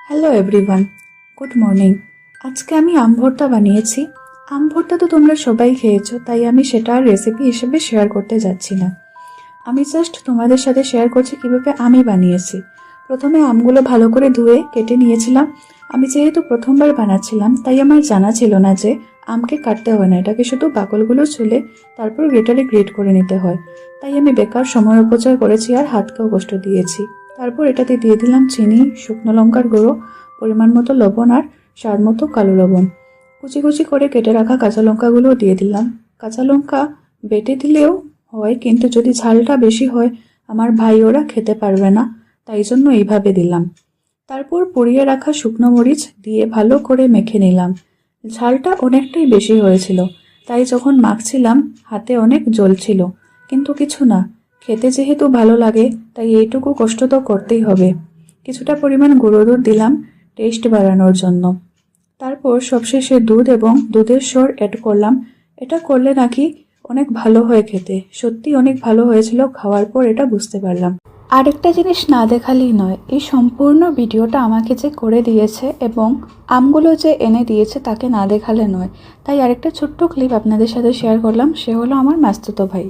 Hello everyone, good morning. আজকে আমি আম ভর্তা বানিয়েছি। আম ভর্তা তো তোমরা সবাই খেয়েছো, তাই আমি সেটা রেসিপি হিসেবে শেয়ার করতে যাচ্ছি না। আমি জাস্ট তোমাদের সাথে শেয়ার করছি কিভাবে আমি বানিয়েছি। প্রথমে আমগুলো ভালো করে ধুয়ে কেটে নিয়েছিলাম। আমি যেহেতু প্রথমবার বানাচ্ছিলাম, তাই আমার জানা ছিল না যে আমকে কাটতে হয় না, এটাকে শুধু বাকলগুলো ছুলে তারপর গ্রেটারে গ্রেট করে নিতে হয়। তাই আমি বেকার সময় অপচয় করেছি আর হাতকেও কষ্ট দিয়েছি। তারপর এটাতে দিয়ে দিলাম চিনি, শুকনো লঙ্কার গুঁড়ো, পরিমাণ মতো লবণ আর স্বাদ মতো কালো লবণ। কুচি কুচি করে কেটে রাখা কাঁচা লঙ্কাগুলোও দিয়ে দিলাম। কাঁচা লঙ্কা বেটে দিলেও হয়, কিন্তু যদি ঝালটা বেশি হয় আমার ভাই ওরা খেতে পারবে না, তাই জন্য এইভাবে দিলাম। তারপর পুড়িয়ে রাখা শুকনো মরিচ দিয়ে ভালো করে মেখে নিলাম। ঝালটা অনেকটাই বেশি হয়েছিল, তাই যখন মাখছিলাম হাতে অনেক জ্বলছিল, কিন্তু কিছু না, খেতে যেহেতু ভালো লাগে তাই এইটুকু কষ্ট তো করতেই হবে। কিছুটা পরিমাণ গুঁড়ো দুধ দিলাম টেস্ট বাড়ানোর জন্য। তারপর সবশেষে দুধ এবং দুধের স্বর অ্যাড করলাম। এটা করলে নাকি অনেক ভালো হয় খেতে। সত্যি অনেক ভালো হয়েছিল, খাওয়ার পর এটা বুঝতে পারলাম। আরেকটা জিনিস না দেখালেই নয়, এই সম্পূর্ণ ভিডিওটা আমাকে যে করে দিয়েছে এবং আমগুলো যে এনে দিয়েছে তাকে না দেখালে নয়, তাই আরেকটা ছোট্ট ক্লিপ আপনাদের সাথে শেয়ার করলাম। সে হলো আমার মাস্তুতো ভাই।